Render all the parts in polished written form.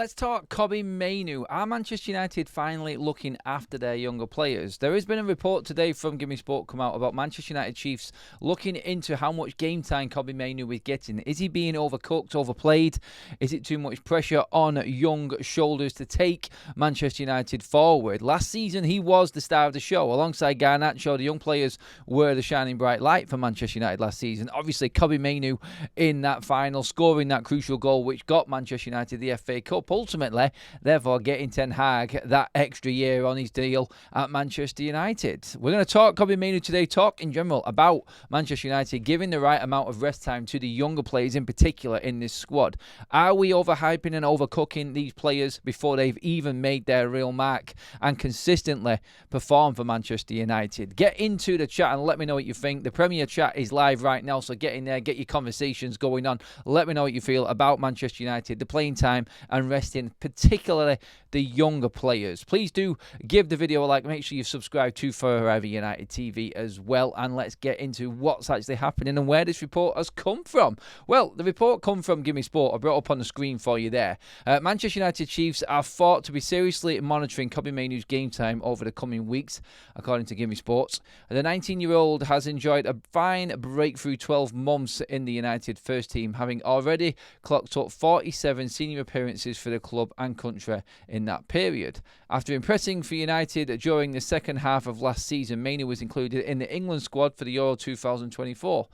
Let's talk Kobbie Mainoo. Are Manchester United finally looking after their younger players? There has been a report today from Gimme Sport come out about Manchester United chiefs looking into how much game time Kobbie Mainoo is getting. Is he being overcooked, overplayed? Is it too much pressure on young shoulders to take Manchester United forward? Last season, he was the star of the show. Alongside Garnacho, the young players were the shining bright light for Manchester United last season. Obviously, Kobbie Mainoo in that final, scoring that crucial goal which got Manchester United the FA Cup, ultimately, therefore getting Ten Hag that extra year on his deal at Manchester United. We're going to talk Kobbie Mainoo today, talk in general about Manchester United giving the right amount of rest time to the younger players in particular in this squad. Are we overhyping and overcooking these players before they've even made their real mark and consistently perform for Manchester United? Get into the chat and let me know what you think. The Premier Chat is live right now, so get in there, get your conversations going on. Let me know what you feel about Manchester United, the playing time and resting, particularly the younger players. Please do give the video a like. Make sure you subscribe to Forever United TV as well. And let's get into what's actually happening and where this report has come from. Well, the report come from Gimme Sport. I brought up on the screen for you there. Manchester United chiefs are thought to be seriously monitoring Kobbie Mainoo's game time over the coming weeks, according to Gimme Sports. The 19-year-old has enjoyed a fine breakthrough 12 months in the United first team, having already clocked up 47 senior appearances for the club and country in that period. After impressing for United during the second half of last season, Mainoo was included in the England squad for the Euro 2024.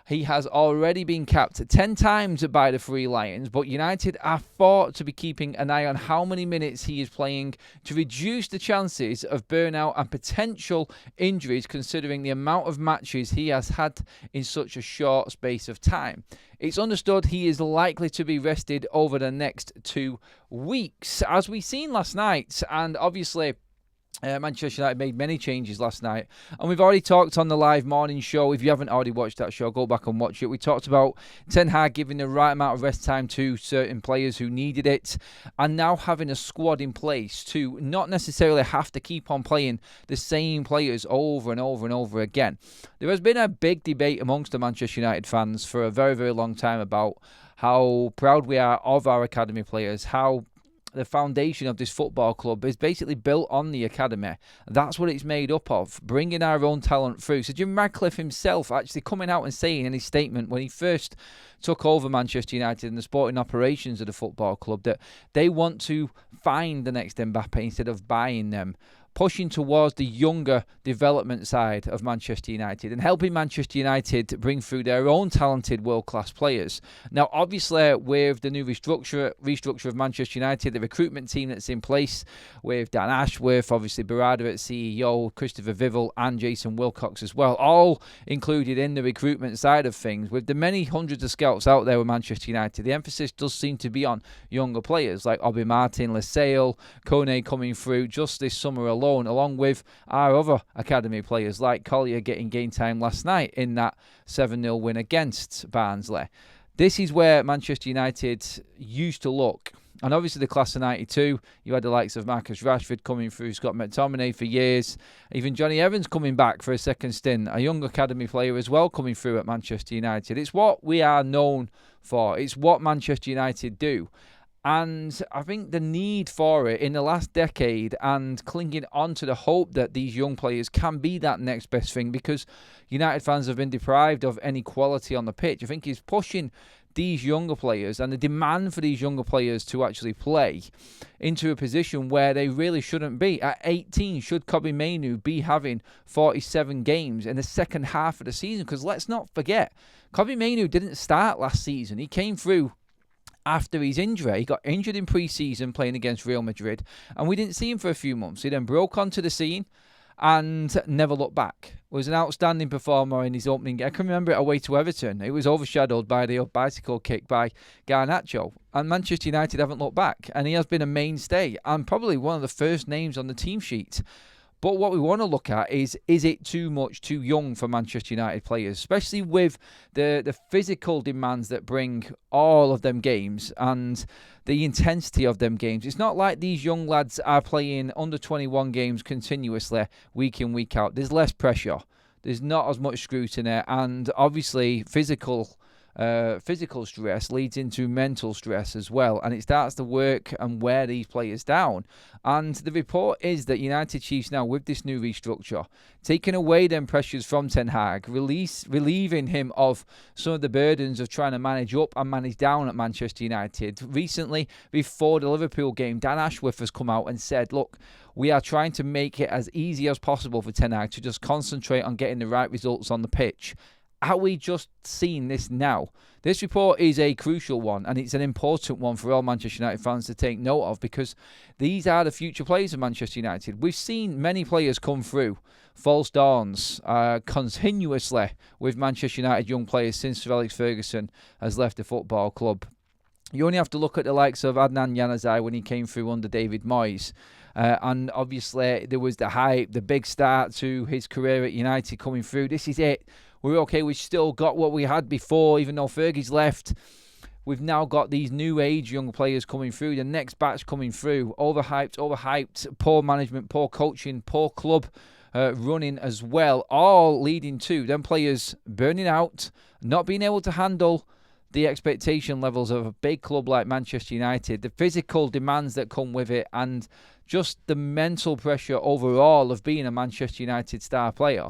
He has already been capped 10 times by the Three Lions, but United are thought to be keeping an eye on how many minutes he is playing to reduce the chances of burnout and potential injuries, considering the amount of matches he has had in such a short space of time. It's understood he is likely to be rested over the next 2 weeks. As we seen last night, and obviously Manchester United made many changes last night, and we've already talked on the live morning show. If you haven't already watched that show, go back and watch it. We talked about Ten Hag giving the right amount of rest time to certain players who needed it, and now having a squad in place to not necessarily have to keep on playing the same players over and over and over again. There has been a big debate amongst the Manchester United fans for a very, very long time about how proud we are of our academy players, how the foundation of this football club is basically built on the academy. That's what it's made up of, bringing our own talent through. So Jim Radcliffe himself actually coming out and saying in his statement when he first took over Manchester United and the sporting operations of the football club that they want to find the next Mbappe instead of buying them, pushing towards the younger development side of Manchester United and helping Manchester United bring through their own talented world-class players. Now, obviously, with the new restructure of Manchester United, the recruitment team that's in place with Dan Ashworth, obviously Barada at CEO, Christopher Vival and Jason Wilcox as well, all included in the recruitment side of things. With the many hundreds of scouts out there with Manchester United, the emphasis does seem to be on younger players like Obi Martin, Lascelles, Kone coming through just this summer alone, along with our other academy players like Collier getting game time last night in that 7-0 win against Barnsley. This is where Manchester United used to look. And obviously the class of 92, you had the likes of Marcus Rashford coming through, Scott McTominay for years, even Johnny Evans coming back for a second stint, a young academy player as well coming through at Manchester United. It's what we are known for. It's what Manchester United do. And I think the need for it in the last decade and clinging on to the hope that these young players can be that next best thing, because United fans have been deprived of any quality on the pitch. I think he's pushing these younger players and the demand for these younger players to actually play into a position where they really shouldn't be. At 18, should Kobbie Mainoo be having 47 games in the second half of the season? Because let's not forget, Kobbie Mainoo didn't start last season. He came through after his injury. He got injured in pre-season playing against Real Madrid, and we didn't see him for a few months. He then broke onto the scene and never looked back. Was an outstanding performer in his opening game. I can remember it away to Everton. It was overshadowed by the bicycle kick by Garnacho. And Manchester United haven't looked back, and he has been a mainstay and probably one of the first names on the team sheet. But what we want to look at is it too much, too young for Manchester United players, especially with the physical demands that bring all of them games and the intensity of them games. It's not like these young lads are playing under 21 games continuously, week in, week out. There's less pressure. There's not as much scrutiny, and obviously physical physical stress leads into mental stress as well, and it starts to work and wear these players down. And the report is that United Chiefs now, with this new restructure, taking away them pressures from Ten Hag, relieving him of some of the burdens of trying to manage up and manage down at Manchester United. Recently, before the Liverpool game, Dan Ashworth has come out and said, look, we are trying to make it as easy as possible for Ten Hag to just concentrate on getting the right results on the pitch. Are we just seeing this now? This report is a crucial one, and it's an important one for all Manchester United fans to take note of, because these are the future players of Manchester United. We've seen many players come through false dawns continuously with Manchester United young players since Sir Alex Ferguson has left the football club. You only have to look at the likes of Adnan Januzaj when he came through under David Moyes. And obviously there was the hype, the big start to his career at United coming through. This is it. We're okay. We've still got what we had before, even though Fergie's left. We've now got these new age young players coming through, the next batch coming through. Overhyped, poor management, poor coaching, poor club running as well. All leading to them players burning out, not being able to handle the expectation levels of a big club like Manchester United, the physical demands that come with it, and just the mental pressure overall of being a Manchester United star player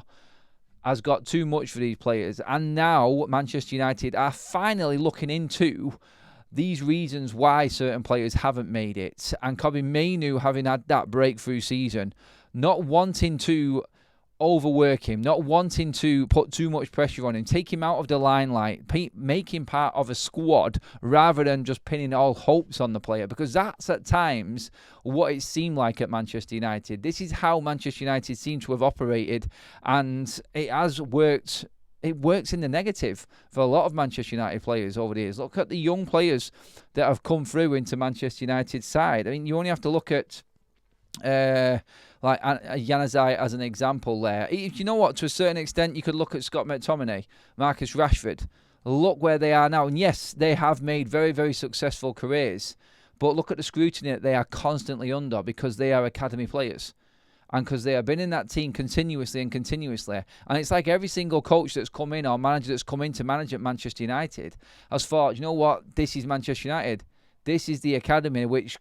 has got too much for these players. And now Manchester United are finally looking into these reasons why certain players haven't made it. And Kobbie Mainoo, having had that breakthrough season, not wanting to overwork him, not wanting to put too much pressure on him, take him out of the limelight, make him part of a squad rather than just pinning all hopes on the player, because that's at times what it seemed like at Manchester United. This is how Manchester United seem to have operated, and it has worked. It works in the negative for a lot of Manchester United players over the years. Look at the young players that have come through into Manchester United's side. I mean, you only have to look at like Januzaj as an example there. You know what? To a certain extent, you could look at Scott McTominay, Marcus Rashford. Look where they are now. And yes, they have made very, very successful careers. But look at the scrutiny that they are constantly under, because they are academy players. And because they have been in that team continuously. And it's like every single coach that's come in or manager that's come in to manage at Manchester United has thought, you know what? This is Manchester United. This is the academy which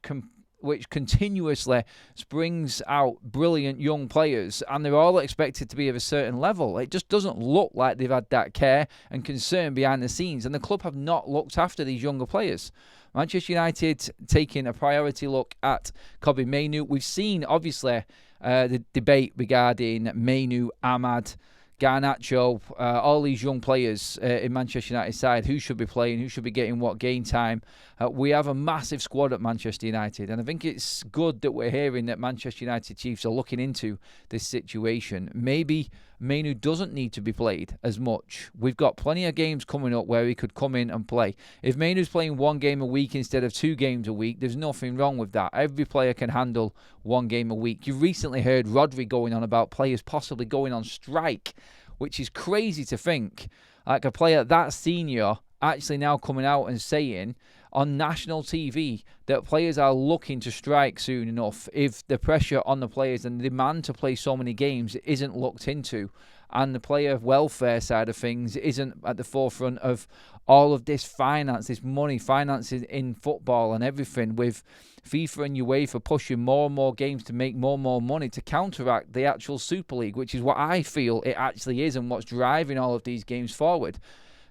continuously springs out brilliant young players, and they're all expected to be of a certain level. It just doesn't look like they've had that care and concern behind the scenes, and the club have not looked after these younger players. Manchester United taking a priority look at Kobbie Mainoo. We've seen, obviously, the debate regarding Mainoo, Ahmad, Garnacho, all these young players in Manchester United side, who should be playing, who should be getting what game time. We have a massive squad at Manchester United, and I think it's good that we're hearing that Manchester United Chiefs are looking into this situation. Maybe Mainoo doesn't need to be played as much. We've got plenty of games coming up where he could come in and play. If Mainoo's playing one game a week instead of 2 games a week, there's nothing wrong with that. Every player can handle 1 game a week. You recently heard Rodri going on about players possibly going on strike, which is crazy to think. Like a player that senior actually now coming out and saying on national TV that players are looking to strike soon enough if the pressure on the players and the demand to play so many games isn't looked into, and the player welfare side of things isn't at the forefront of all of this finance, this money, finances in football and everything, with FIFA and UEFA pushing more and more games to make more and more money to counteract the actual Super League, which is what I feel it actually is and what's driving all of these games forward.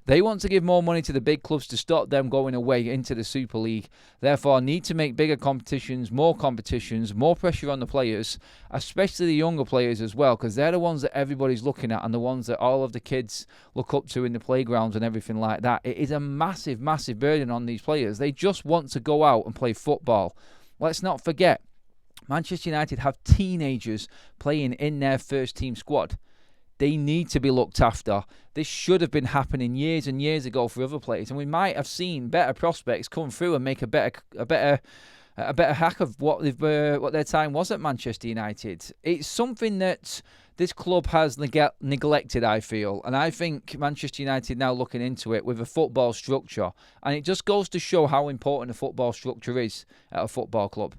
They want to give more money to the big clubs to stop them going away into the Super League. Therefore, need to make bigger competitions, more pressure on the players, especially the younger players as well, because they're the ones that everybody's looking at and the ones that all of the kids look up to in the playgrounds and everything like that. It is a massive, massive burden on these players. They just want to go out and play football. Let's not forget, Manchester United have teenagers playing in their first team squad. They need to be looked after. This should have been happening years and years ago for other players, and we might have seen better prospects come through and make a better hack of what their time was at Manchester United. It's something that this club has neglected, I feel, and I think Manchester United now looking into it with a football structure, and it just goes to show how important a football structure is at a football club,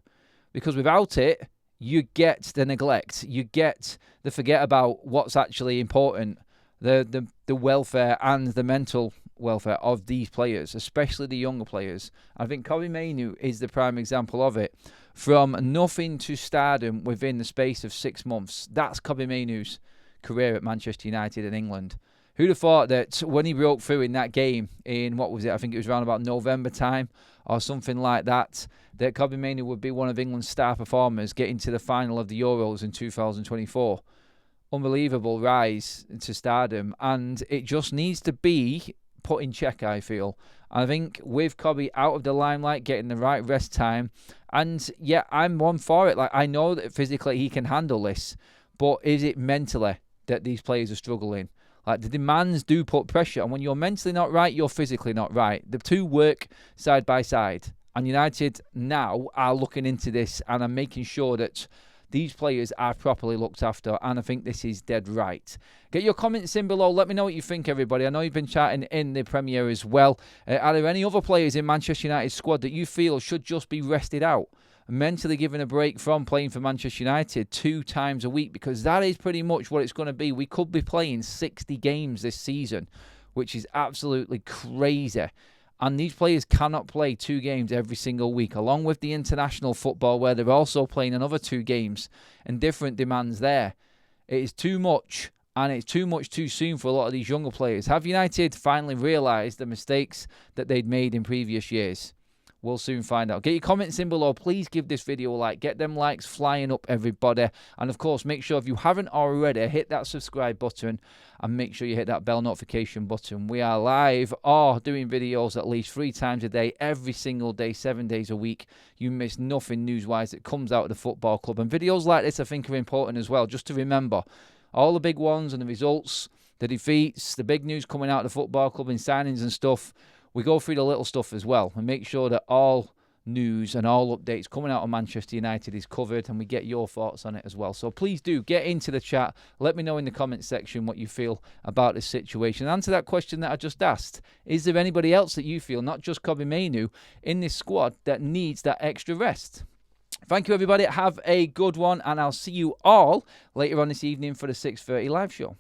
because without it, you get the neglect, you get the forget about what's actually important, the welfare and the mental welfare of these players, especially the younger players. I think Kobbie Mainoo is the prime example of it. From nothing to stardom within the space of 6 months. That's Kobbie Mainoo's career at Manchester United in England. Who'd have thought that when he broke through in that game in, what was it, I think it was around about November time or something like that Kobbie Mainoo would be one of England's star performers getting to the final of the Euros in 2024. Unbelievable rise to stardom, and it just needs to be put in check, I feel. I think with Kobbie out of the limelight, getting the right rest time, and yeah, I'm one for it. Like, I know that physically he can handle this, but is it mentally that these players are struggling? Like, the demands do put pressure, and when you're mentally not right, you're physically not right. The two work side by side, and United now are looking into this and are making sure that these players are properly looked after, and I think this is dead right. Get your comments in below. Let me know what you think, everybody. I know you've been chatting in the Premier as well. Are there any other players in Manchester United's squad that you feel should just be rested out, mentally given a break from playing for Manchester United 2 times a week? Because that is pretty much what it's going to be. We could be playing 60 games this season, which is absolutely crazy. And these players cannot play 2 games every single week, along with the international football where they're also playing another 2 games and different demands there. It is too much, and it's too much too soon for a lot of these younger players. Have United finally realised the mistakes that they'd made in previous years? We'll soon find out. Get your comments in below. Please give this video a like. Get them likes flying up, everybody. And of course, make sure if you haven't already, hit that subscribe button and make sure you hit that bell notification button. We are live or doing videos at least 3 times a day, every single day, 7 days a week. You miss nothing news-wise that comes out of the football club. And videos like this, I think, are important as well, just to remember all the big ones and the results, the defeats, the big news coming out of the football club and signings and stuff. We go through the little stuff as well and make sure that all news and all updates coming out of Manchester United is covered, and we get your thoughts on it as well. So please do get into the chat. Let me know in the comment section what you feel about this situation. Answer that question that I just asked. Is there anybody else that you feel, not just Kobbie Mainoo, in this squad that needs that extra rest? Thank you, everybody. Have a good one, and I'll see you all later on this evening for the 6:30 live show.